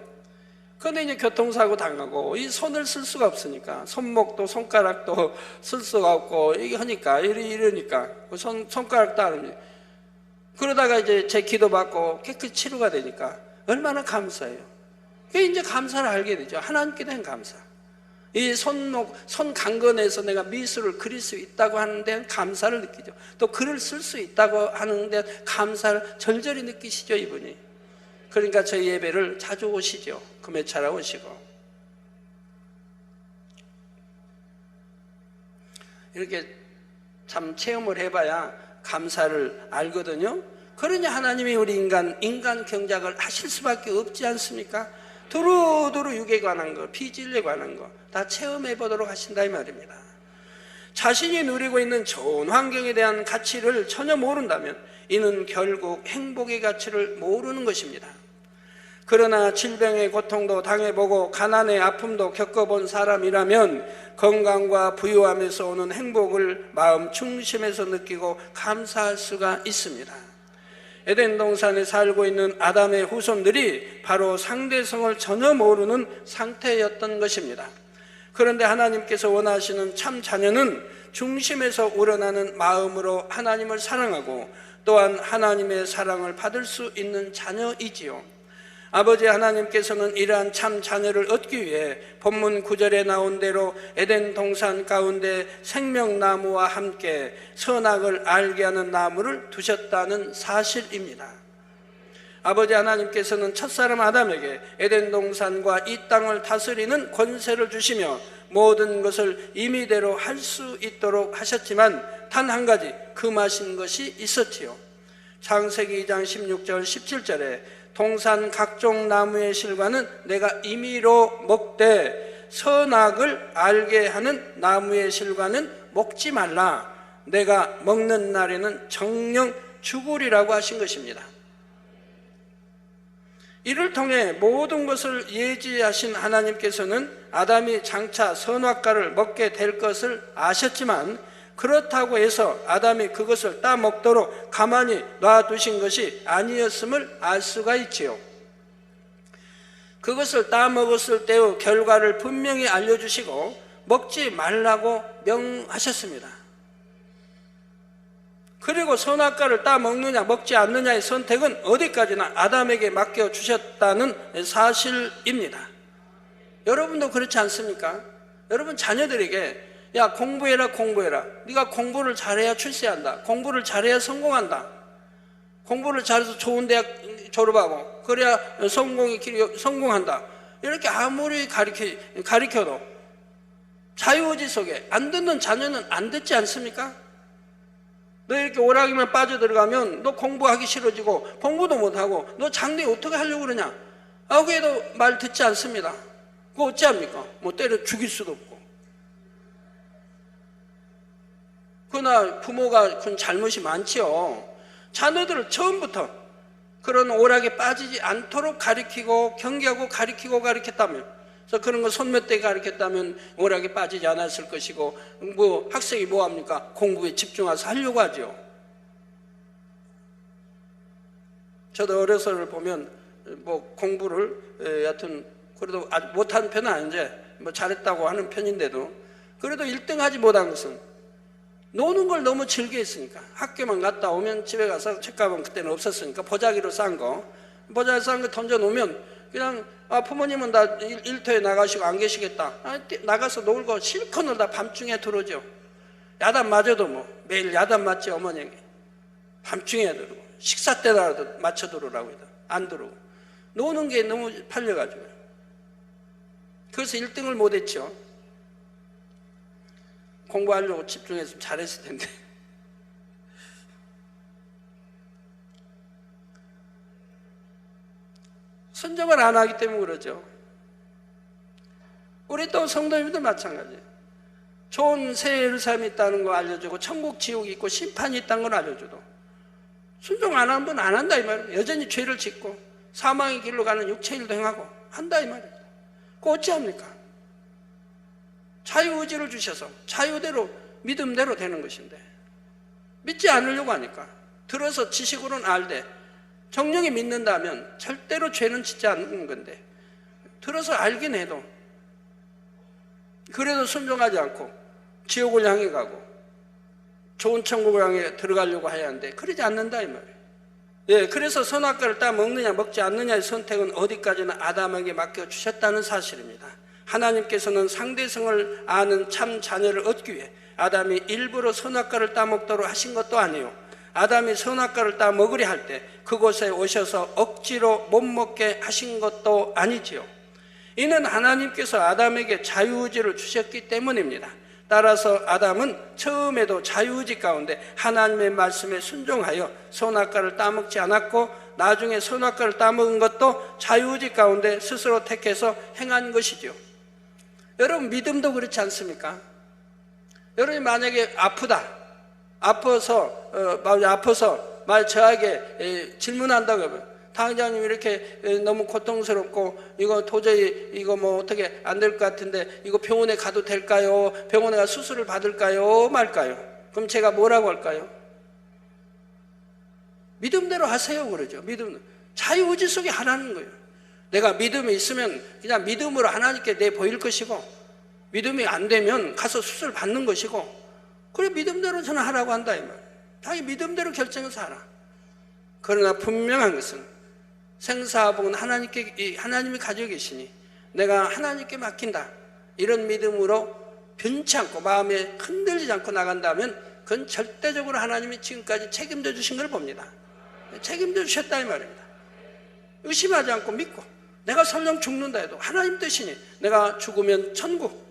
그런데 이제 교통사고 당하고 이 손을 쓸 수가 없으니까, 손목도 손가락도 쓸 수가 없고 이게 하니까 이러니까 손가락도 안 합니다. 그러다가 이제 제 기도 받고 깨끗이 치료가 되니까 얼마나 감사해요. 그게 이제 감사를 알게 되죠. 하나님께 대한 감사. 이 손 강건해서 내가 미술을 그릴 수 있다고 하는 데는 감사를 느끼죠. 또 글을 쓸 수 있다고 하는 데 감사를 절절히 느끼시죠, 이분이. 그러니까 저희 예배를 자주 오시죠. 금요차라 오시고. 이렇게 참 체험을 해봐야 감사를 알거든요. 그러니 하나님이 우리 인간 경작을 하실 수밖에 없지 않습니까? 두루두루 육에 관한 거, 피질에 관한 거 다 체험해 보도록 하신다 이 말입니다. 자신이 누리고 있는 좋은 환경에 대한 가치를 전혀 모른다면 이는 결국 행복의 가치를 모르는 것입니다. 그러나 질병의 고통도 당해보고 가난의 아픔도 겪어본 사람이라면 건강과 부유함에서 오는 행복을 마음 중심에서 느끼고 감사할 수가 있습니다. 에덴 동산에 살고 있는 아담의 후손들이 바로 상대성을 전혀 모르는 상태였던 것입니다. 그런데 하나님께서 원하시는 참 자녀는 중심에서 우러나는 마음으로 하나님을 사랑하고 또한 하나님의 사랑을 받을 수 있는 자녀이지요. 아버지 하나님께서는 이러한 참 자녀를 얻기 위해 본문 9절에 나온 대로 에덴 동산 가운데 생명나무와 함께 선악을 알게 하는 나무를 두셨다는 사실입니다. 아버지 하나님께서는 첫사람 아담에게 에덴 동산과 이 땅을 다스리는 권세를 주시며 모든 것을 임의대로 할 수 있도록 하셨지만 단 한 가지 금하신 것이 있었지요. 창세기 2장 16절 17절에 동산 각종 나무의 실과는 내가 임의로 먹되 선악을 알게 하는 나무의 실과는 먹지 말라. 내가 먹는 날에는 정녕 죽으리라고 하신 것입니다. 이를 통해 모든 것을 예지하신 하나님께서는 아담이 장차 선악과를 먹게 될 것을 아셨지만 그렇다고 해서 아담이 그것을 따먹도록 가만히 놔두신 것이 아니었음을 알 수가 있지요. 그것을 따먹었을 때의 결과를 분명히 알려주시고 먹지 말라고 명하셨습니다. 그리고 선악과를 따먹느냐 먹지 않느냐의 선택은 어디까지나 아담에게 맡겨주셨다는 사실입니다. 여러분도 그렇지 않습니까? 여러분 자녀들에게 야 공부해라 네가 공부를 잘해야 출세한다, 공부를 잘해야 성공한다, 공부를 잘해서 좋은 대학 졸업하고 그래야 성공한다, 이렇게 아무리 가르쳐도 자유의지 속에 안 듣는 자녀는 안 듣지 않습니까? 너 이렇게 오락에만 빠져들어가면 너 공부하기 싫어지고 공부도 못하고 너 장래 어떻게 하려고 그러냐? 그래도 말 듣지 않습니다. 그거 어찌합니까? 뭐 때려 죽일 수도 없고. 그러나 부모가 큰 잘못이 많지요. 자녀들을 처음부터 그런 오락에 빠지지 않도록 가르치고 경계하고 가르쳤다면, 그래서 그런 거 손몇대 가르쳤다면 오락에 빠지지 않았을 것이고, 뭐 학생이 뭐합니까? 공부에 집중해서 하려고 하죠. 저도 어려서를 보면 뭐 공부를 여하튼 그래도 아주 못하는 편은 아닌데 뭐 잘했다고 하는 편인데도 그래도 1등 하지 못한 것은 노는 걸 너무 즐겨했으니까. 학교만 갔다 오면 집에 가서 책가방 그때는 없었으니까 보자기로 싼 거 던져놓으면 그냥 부모님은 다 일터에 나가시고 안 계시겠다, 나가서 놀고 실컷 놀다 밤중에 들어오죠. 야단 맞아도 뭐 매일 야단 맞지 어머니에게. 밤중에 들어오고 식사 때라도 맞춰 들어오라고 해도 안 들어오고 노는 게 너무 팔려가지고요. 그래서 1등을 못했죠. 공부하려고 집중했으면 잘했을 텐데. 선정을 안 하기 때문에 그러죠. 우리 또 성도님도 마찬가지예요. 좋은 새 예루살렘이 있다는 거 알려주고 천국 지옥이 있고 심판이 있다는 걸 알려줘도 순종 안 하는 분 안 한다 이 말이에요. 여전히 죄를 짓고 사망의 길로 가는 육체일도 행하고 한다 이 말입니다. 그거 어찌합니까? 자유의지를 주셔서 자유대로 믿음대로 되는 것인데 믿지 않으려고 하니까 들어서 지식으로는 알되 정령이 믿는다면 절대로 죄는 짓지 않는 건데, 들어서 알긴 해도 그래도 순종하지 않고 지옥을 향해 가고 좋은 천국을 향해 들어가려고 해야 하는데 그러지 않는다 이 말이에요. 예, 그래서 선악과를 따 먹느냐 먹지 않느냐의 선택은 어디까지나 아담에게 맡겨주셨다는 사실입니다. 하나님께서는 상대성을 아는 참 자녀를 얻기 위해 아담이 일부러 선악과를 따먹도록 하신 것도 아니요, 아담이 선악과를 따 먹으려 할 때 그곳에 오셔서 억지로 못 먹게 하신 것도 아니지요. 이는 하나님께서 아담에게 자유의지를 주셨기 때문입니다. 따라서 아담은 처음에도 자유의지 가운데 하나님의 말씀에 순종하여 선악과를 따먹지 않았고, 나중에 선악과를 따먹은 것도 자유의지 가운데 스스로 택해서 행한 것이죠. 여러분, 믿음도 그렇지 않습니까? 여러분이 만약에 아파서 만약 저에게 질문한다고 하면, 당장님 이렇게 너무 고통스럽고 이거 도저히 이거 뭐 어떻게 안 될 것 같은데 이거 병원에 가도 될까요? 병원에 가 수술을 받을까요? 말까요? 그럼 제가 뭐라고 할까요? 믿음대로 하세요 그러죠. 믿음, 자유의지 속에 하라는 거예요. 내가 믿음이 있으면 그냥 믿음으로 하나님께 내보일 것이고, 믿음이 안 되면 가서 수술 받는 것이고, 그래 믿음대로 저는 하라고 한다 이 말. 자기 믿음대로 결정해서 하라. 그러나 분명한 것은 생사복은 하나님이 가지고 계시니 내가 하나님께 맡긴다, 이런 믿음으로 변치 않고 마음에 흔들리지 않고 나간다면 그건 절대적으로 하나님이 지금까지 책임져 주신 걸 봅니다. 책임져 주셨다 이 말입니다. 의심하지 않고 믿고, 내가 설령 죽는다 해도 하나님 뜻이니 내가 죽으면 천국,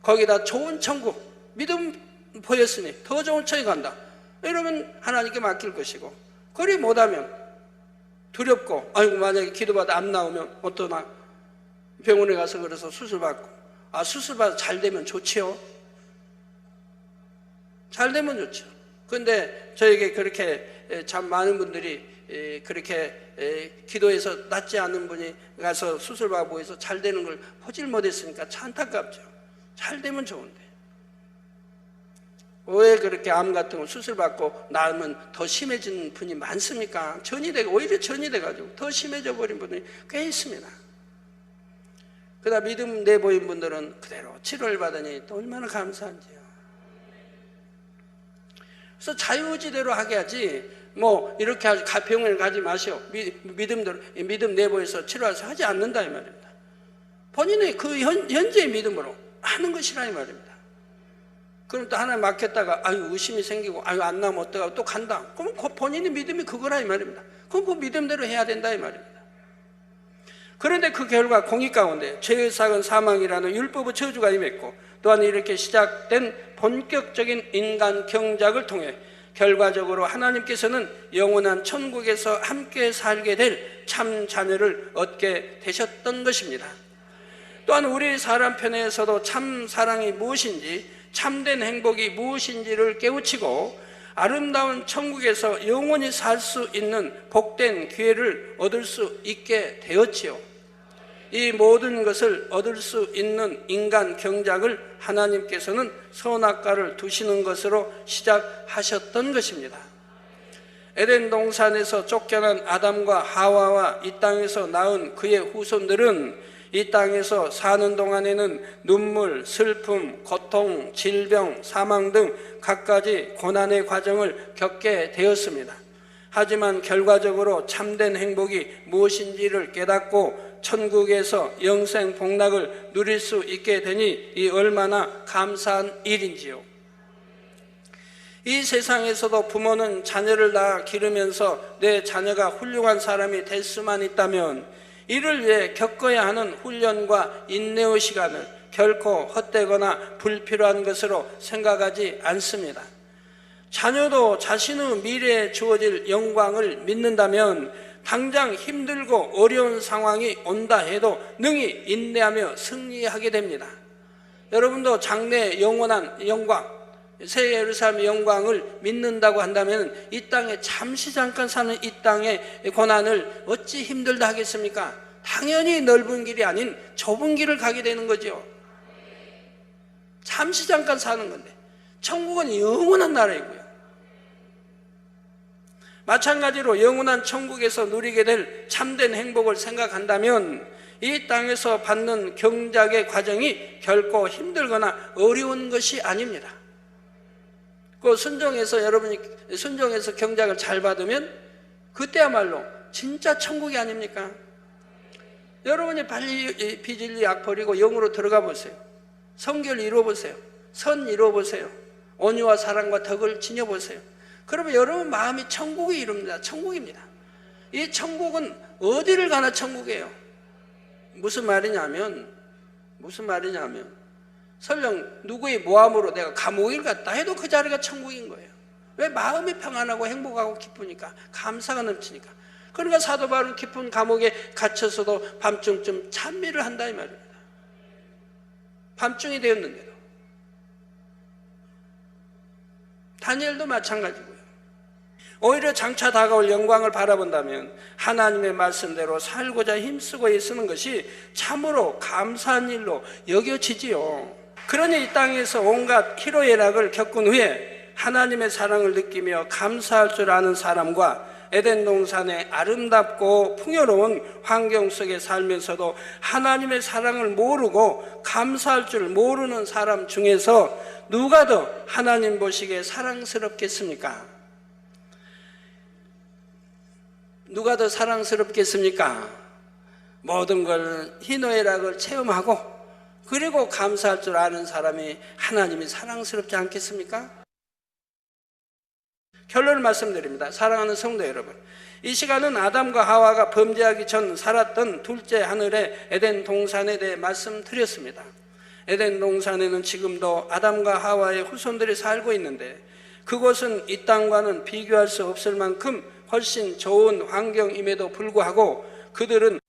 거기다 좋은 천국, 믿음 보였으니 더 좋은 천에 간다, 이러면 하나님께 맡길 것이고, 그리 못하면 두렵고, 아이고 만약에 기도받아 안 나오면 어떠나, 병원에 가서 그래서 수술받고, 수술받아 잘 되면 좋지요. 잘 되면 좋죠. 그런데 저에게 그렇게 참 많은 분들이 그렇게 기도해서 낫지 않은 분이 가서 수술받고 해서 잘 되는 걸 보질 못했으니까 참 안타깝죠. 잘 되면 좋은데 왜 그렇게 암 같은 거 수술받고 나으면 더 심해진 분이 많습니까? 오히려 전이 돼가지고 더 심해져 버린 분이 꽤 있습니다. 그러다 믿음 내보인 분들은 그대로 치료를 받으니 또 얼마나 감사한지요. 그래서 자유의지대로 하게 하지, 뭐 이렇게 병원에 가지 마시오, 믿음 내보여서 치료해서 하지 않는다 이 말입니다. 본인의 그 현재의 믿음으로 하는 것이라 이 말입니다. 그럼 또 하나 맡겼다가 의심이 생기고 안 나오면 어떡하고 또 간다, 그럼 본인의 믿음이 그거라 이 말입니다. 그럼 그 믿음대로 해야 된다 이 말입니다. 그런데 그 결과 공의 가운데 죄의 삭은 사망이라는 율법의 저주가 임했고, 또한 이렇게 시작된 본격적인 인간 경작을 통해 결과적으로 하나님께서는 영원한 천국에서 함께 살게 될 참 자녀를 얻게 되셨던 것입니다. 또한 우리 사람 편에서도 참 사랑이 무엇인지, 참된 행복이 무엇인지를 깨우치고 아름다운 천국에서 영원히 살 수 있는 복된 기회를 얻을 수 있게 되었지요. 이 모든 것을 얻을 수 있는 인간 경작을 하나님께서는 선악과를 두시는 것으로 시작하셨던 것입니다. 에덴 동산에서 쫓겨난 아담과 하와와 이 땅에서 낳은 그의 후손들은 이 땅에서 사는 동안에는 눈물, 슬픔, 고통, 질병, 사망 등 갖가지 고난의 과정을 겪게 되었습니다. 하지만 결과적으로 참된 행복이 무엇인지를 깨닫고 천국에서 영생 복락을 누릴 수 있게 되니 이 얼마나 감사한 일인지요. 이 세상에서도 부모는 자녀를 낳아 기르면서 내 자녀가 훌륭한 사람이 될 수만 있다면 이를 위해 겪어야 하는 훈련과 인내의 시간을 결코 헛되거나 불필요한 것으로 생각하지 않습니다. 자녀도 자신의 미래에 주어질 영광을 믿는다면 당장 힘들고 어려운 상황이 온다 해도 능히 인내하며 승리하게 됩니다. 여러분도 장래의 영원한 영광, 새 예루살렘의 영광을 믿는다고 한다면 이 땅에 잠시 잠깐 사는 이 땅의 고난을 어찌 힘들다 하겠습니까? 당연히 넓은 길이 아닌 좁은 길을 가게 되는 거죠. 잠시 잠깐 사는 건데 천국은 영원한 나라이고요. 마찬가지로 영원한 천국에서 누리게 될 참된 행복을 생각한다면 이 땅에서 받는 경작의 과정이 결코 힘들거나 어려운 것이 아닙니다. 그 여러분이 순종해서 경작을 잘 받으면 그때야말로 진짜 천국이 아닙니까? 여러분이 빨리 비진리 약 버리고 영으로 들어가 보세요. 성결 이루어보세요. 선 이루어보세요. 온유와 사랑과 덕을 지녀보세요. 그러면 여러분 마음이 천국이 이룹니다. 천국입니다. 이 천국은 어디를 가나 천국이에요. 무슨 말이냐면 설령 누구의 모함으로 내가 감옥을 갔다 해도 그 자리가 천국인 거예요. 왜? 마음이 평안하고 행복하고 기쁘니까, 감사가 넘치니까. 그러니까 사도 바울은 깊은 감옥에 갇혀서도 밤중쯤 찬미를 한다 이 말입니다. 밤중이 되었는데도. 다니엘도 마찬가지고요. 오히려 장차 다가올 영광을 바라본다면 하나님의 말씀대로 살고자 힘쓰고 애쓰는 것이 참으로 감사한 일로 여겨지지요. 그러니 이 땅에서 온갖 희로애락을 겪은 후에 하나님의 사랑을 느끼며 감사할 줄 아는 사람과 에덴 동산의 아름답고 풍요로운 환경 속에 살면서도 하나님의 사랑을 모르고 감사할 줄 모르는 사람 중에서 누가 더 하나님 보시기에 사랑스럽겠습니까? 누가 더 사랑스럽겠습니까? 모든 걸 희노애락을 체험하고 그리고 감사할 줄 아는 사람이 하나님이 사랑스럽지 않겠습니까? 결론을 말씀드립니다. 사랑하는 성도 여러분, 이 시간은 아담과 하와가 범죄하기 전 살았던 둘째 하늘의 에덴 동산에 대해 말씀드렸습니다. 에덴 동산에는 지금도 아담과 하와의 후손들이 살고 있는데 그곳은 이 땅과는 비교할 수 없을 만큼 훨씬 좋은 환경임에도 불구하고 그들은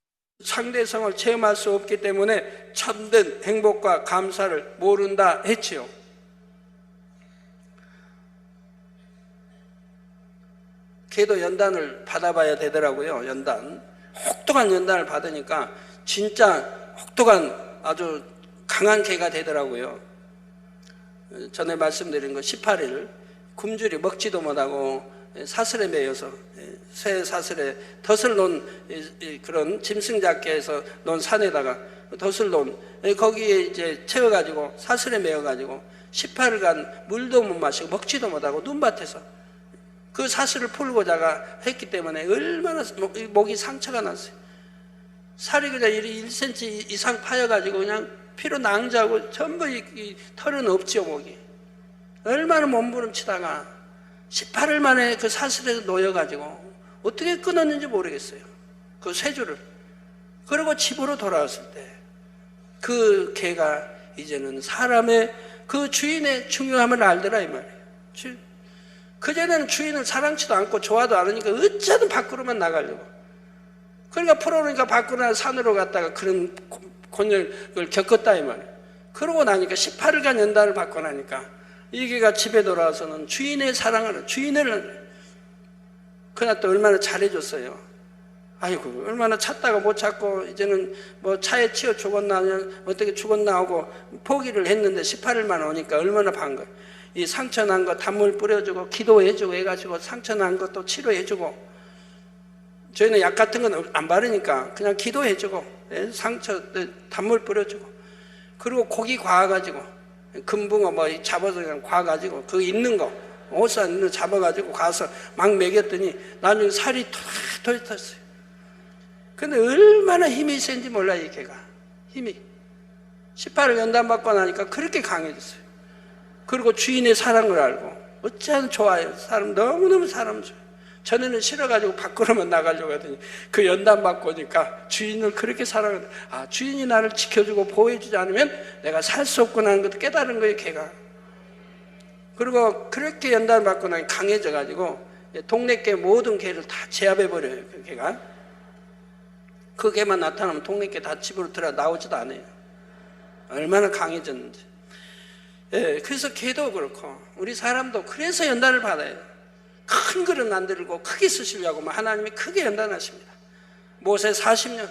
상대성을 체험할 수 없기 때문에 참된 행복과 감사를 모른다 했지요. 걔도 연단을 받아봐야 되더라고요. 연단. 혹독한 연단을 받으니까 진짜 혹독한 아주 강한 개가 되더라고요. 전에 말씀드린 거 18일 굶주리 먹지도 못하고 사슬에 매여서 새 사슬에 덫을 놓은 그런 짐승잡기에서 놓은 산에다가 덫을 놓은 거기에 이제 채워가지고 사슬에 매여가지고 18일간 물도 못 마시고 먹지도 못하고 눈밭에서 그 사슬을 풀고자가 했기 때문에 얼마나 목이 상처가 났어요. 살이 그냥 1cm 이상 파여가지고 그냥 피로 낭자고 전부 이 털은 없지요, 목이. 얼마나 몸부림치다가 18일 만에 그 사슬에서 놓여가지고 어떻게 끊었는지 모르겠어요. 그 쇠줄을. 그리고 집으로 돌아왔을 때 그 개가 이제는 사람의 그 주인의 중요함을 알더라 이 말이에요. 그전에는 주인을 사랑치도 않고 좋아도 않으니까 어쩌든 밖으로만 나가려고. 그러니까 풀어놓으니까 밖으로 산으로 갔다가 그런 곤욕을 겪었다 이 말이에요. 그러고 나니까 18일간 연단을 받고 나니까 이 개가 집에 돌아와서는 주인의 사랑을, 주인을 그날 또 얼마나 잘해줬어요. 아이고 얼마나 찾다가 못 찾고 이제는 뭐 차에 치여 죽었나 어떻게 죽었나 하고 포기를 했는데 18일만 오니까 얼마나 반가워요. 이 상처 난 거 단물 뿌려주고 기도해주고 해가지고 상처 난 것도 치료해주고, 저희는 약 같은 건 안 바르니까 그냥 기도해주고 상처 단물 뿌려주고, 그리고 고기 과가지고 금붕어 뭐 잡아서 그냥 과가지고 그 있는 거 옷 안 있는 거 잡아가지고 가서 막 먹였더니 나중에 살이 털 탔어요. 근데 얼마나 힘이 센지 몰라요 이 개가. 힘이 18일 연단받고 나니까 그렇게 강해졌어요. 그리고 주인의 사랑을 알고 어찌하면 좋아요. 사람 너무너무 사람 좋아요. 전에는 싫어가지고 밖으로만 나가려고 하더니 그 연단 받고 오니까 주인을 그렇게 사랑하는, 아 주인이 나를 지켜주고 보호해주지 않으면 내가 살 수 없구나 하는 것도 깨달은 거예요 걔가. 그리고 그렇게 연단 받고 나니 강해져가지고 동네 개 모든 개를 다 제압해버려요 그 개가. 그 개만 나타나면 동네 개 다 집으로 들어 나오지도 않아요. 얼마나 강해졌는지. 예, 그래서 개도 그렇고 우리 사람도 그래서 연단을 받아요. 큰 그릇 안 들고 크게 쓰시려고 하나님이 크게 연단하십니다. 모세 40년,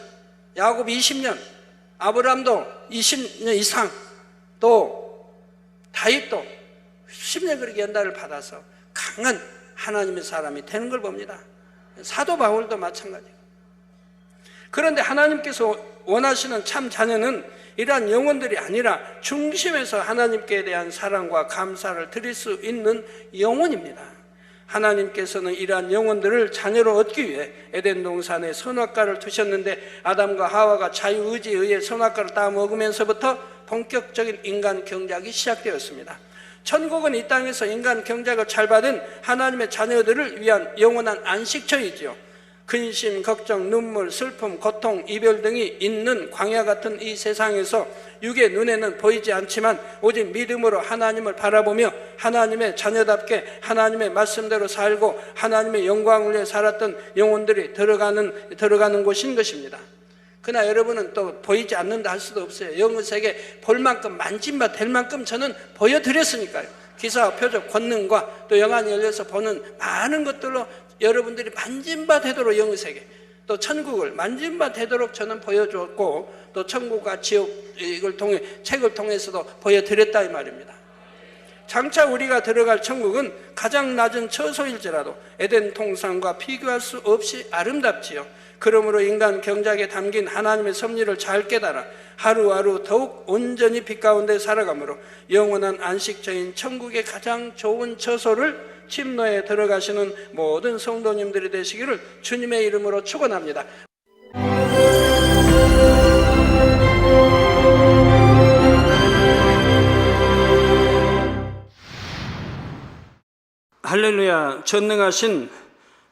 야곱 20년, 아브람도 20년 이상, 또 다윗도 10년 그렇게 연단을 받아서 강한 하나님의 사람이 되는 걸 봅니다. 사도 바울도 마찬가지고. 그런데 하나님께서 원하시는 참 자녀는 이러한 영혼들이 아니라 중심에서 하나님께 대한 사랑과 감사를 드릴 수 있는 영혼입니다. 하나님께서는 이러한 영혼들을 자녀로 얻기 위해 에덴 동산에 선악과를 두셨는데 아담과 하와가 자유의지에 의해 선악과를 따 먹으면서부터 본격적인 인간 경작이 시작되었습니다. 천국은 이 땅에서 인간 경작을 잘 받은 하나님의 자녀들을 위한 영원한 안식처이지요. 근심, 걱정, 눈물, 슬픔, 고통, 이별 등이 있는 광야 같은 이 세상에서 육의 눈에는 보이지 않지만 오직 믿음으로 하나님을 바라보며 하나님의 자녀답게 하나님의 말씀대로 살고 하나님의 영광을 위해 살았던 영혼들이 들어가는 곳인 것입니다. 그러나 여러분은 또 보이지 않는다 할 수도 없어요. 영의 세계 볼 만큼 만진바 될 만큼 저는 보여드렸으니까요. 기사와 표적, 권능과 또 영안이 열려서 보는 많은 것들로 여러분들이 만진바 되도록 영의 세계, 또 천국을 만진바 되도록 저는 보여주었고 또 천국과 지옥을 통해 책을 통해서도 보여드렸다 이 말입니다. 장차 우리가 들어갈 천국은 가장 낮은 처소일지라도 에덴 동산과 비교할 수 없이 아름답지요. 그러므로 인간 경작에 담긴 하나님의 섭리를 잘 깨달아 하루하루 더욱 온전히 빛 가운데 살아가므로 영원한 안식처인 천국의 가장 좋은 처소를 침노에 들어가시는 모든 성도님들이 되시기를 주님의 이름으로 축원합니다. 할렐루야. 전능하신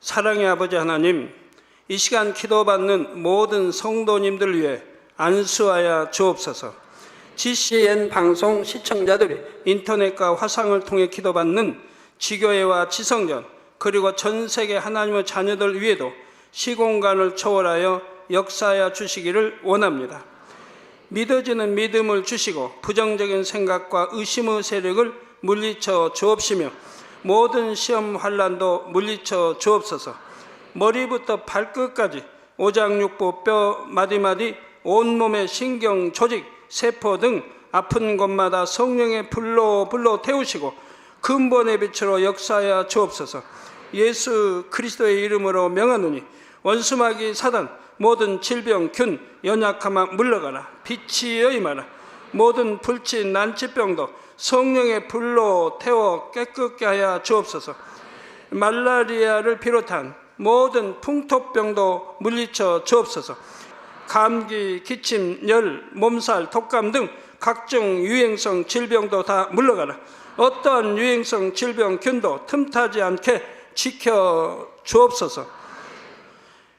사랑의 아버지 하나님, 이 시간 기도받는 모든 성도님들 위해 안수하여 주옵소서. GCN 방송 시청자들이 인터넷과 화상을 통해 기도받는 지교회와 지성전 그리고 전 세계 하나님의 자녀들 위에도 시공간을 초월하여 역사하여 주시기를 원합니다. 믿어지는 믿음을 주시고 부정적인 생각과 의심의 세력을 물리쳐 주옵시며 모든 시험 환난도 물리쳐 주옵소서. 머리부터 발끝까지 오장육부 뼈 마디마디 온몸의 신경 조직 세포 등 아픈 곳마다 성령의 불로 태우시고 근본의 빛으로 역사하여 주옵소서. 예수 그리스도의 이름으로 명하노니 원수마귀 사단 모든 질병 균 연약함아 물러가라. 빛이여 임하라. 모든 불치 난치병도 성령의 불로 태워 깨끗게 하여 주옵소서. 말라리아를 비롯한 모든 풍토병도 물리쳐 주옵소서. 감기, 기침, 열, 몸살, 독감 등 각종 유행성 질병도 다 물러가라. 어떠한 유행성 질병 균도 틈타지 않게 지켜 주옵소서.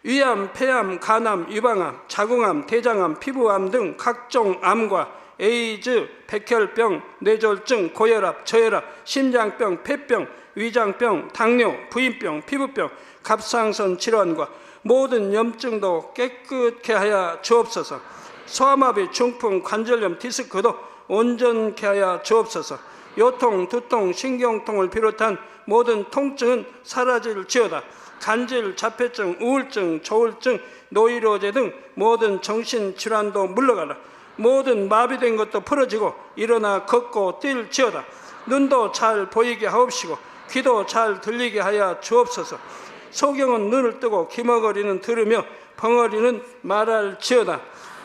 위암, 폐암, 간암, 유방암, 자궁암, 대장암, 피부암 등 각종 암과 에이즈, 백혈병, 뇌졸중, 고혈압, 저혈압, 심장병, 폐병, 위장병, 당뇨, 부인병, 피부병, 갑상선 질환과 모든 염증도 깨끗게 하여 주옵소서. 소아마비, 중풍, 관절염, 디스크도 온전케 하여 주옵소서. 요통, 두통, 신경통을 비롯한 모든 통증은 사라질지어다. 간질, 자폐증, 우울증, 조울증, 노이로제 등 모든 정신질환도 물러가라. 모든 마비된 것도 풀어지고 일어나 걷고 뛸지어다. 눈도 잘 보이게 하옵시고 귀도 잘 들리게 하여 주옵소서. 소경은 눈을 뜨고 기머거리는 들으며 벙어리는 말할지어다.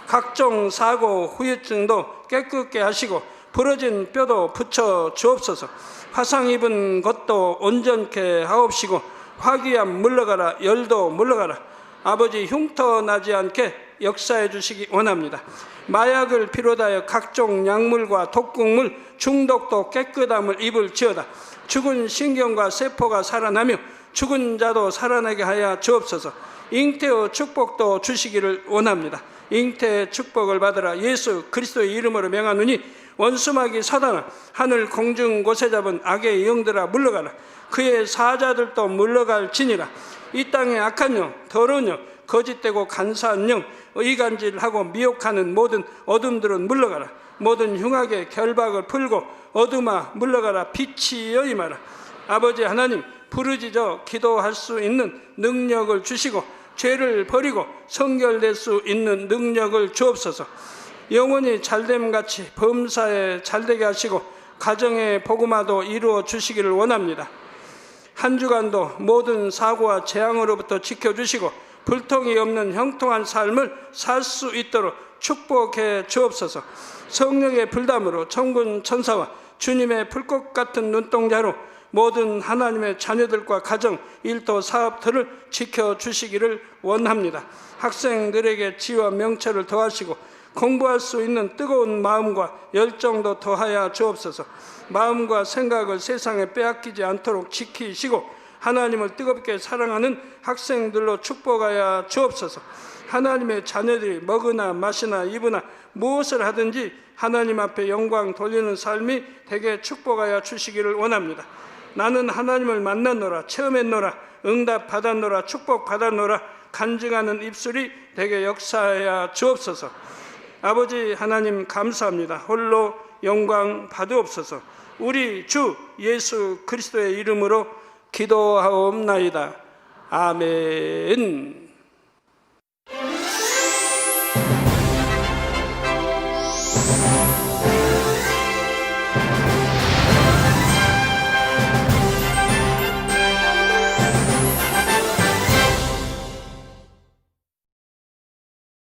각종 사고 후유증도 깨끗게 하시고 부러진 뼈도 붙여 주옵소서. 화상 입은 것도 온전케 하옵시고 화기암 물러가라. 열도 물러가라. 아버지 흉터 나지 않게 역사해 주시기 원합니다. 마약을 비롯하여 각종 약물과 독극물 중독도 깨끗함을 입을지어다. 죽은 신경과 세포가 살아나며 죽은 자도 살아나게 하여 주옵소서. 잉태의 축복도 주시기를 원합니다. 잉태의 축복을 받으라. 예수 그리스도의 이름으로 명하노니 원수마귀 사단아 하늘 공중 곳에 잡은 악의 영들아 물러가라. 그의 사자들도 물러갈지니라. 이 땅의 악한 영, 더러운 영, 거짓되고 간사한 영, 의간질하고 미혹하는 모든 어둠들은 물러가라. 모든 흉악의 결박을 풀고 어둠아 물러가라. 빛이여 임하라. 아버지 하나님, 부르짖어 기도할 수 있는 능력을 주시고 죄를 버리고 성결될 수 있는 능력을 주옵소서. 영원히 잘됨같이 범사에 잘되게 하시고 가정의 복음화도 이루어 주시기를 원합니다. 한 주간도 모든 사고와 재앙으로부터 지켜주시고 불통이 없는 형통한 삶을 살 수 있도록 축복해 주옵소서. 성령의 불담으로 천군 천사와 주님의 불꽃 같은 눈동자로 모든 하나님의 자녀들과 가정, 일터, 사업들을 지켜주시기를 원합니다. 학생들에게 지혜와 명철을 더하시고 공부할 수 있는 뜨거운 마음과 열정도 더하여 주옵소서. 마음과 생각을 세상에 빼앗기지 않도록 지키시고 하나님을 뜨겁게 사랑하는 학생들로 축복하여 주옵소서. 하나님의 자녀들이 먹으나 마시나 입으나 무엇을 하든지 하나님 앞에 영광 돌리는 삶이 되게 축복하여 주시기를 원합니다. 나는 하나님을 만났노라, 체험했노라, 응답 받았노라, 축복 받았노라 간증하는 입술이 되게 역사하여 주옵소서. 아버지 하나님 감사합니다. 홀로 영광 받으옵소서. 우리 주 예수 그리스도의 이름으로 기도하옵나이다. 아멘.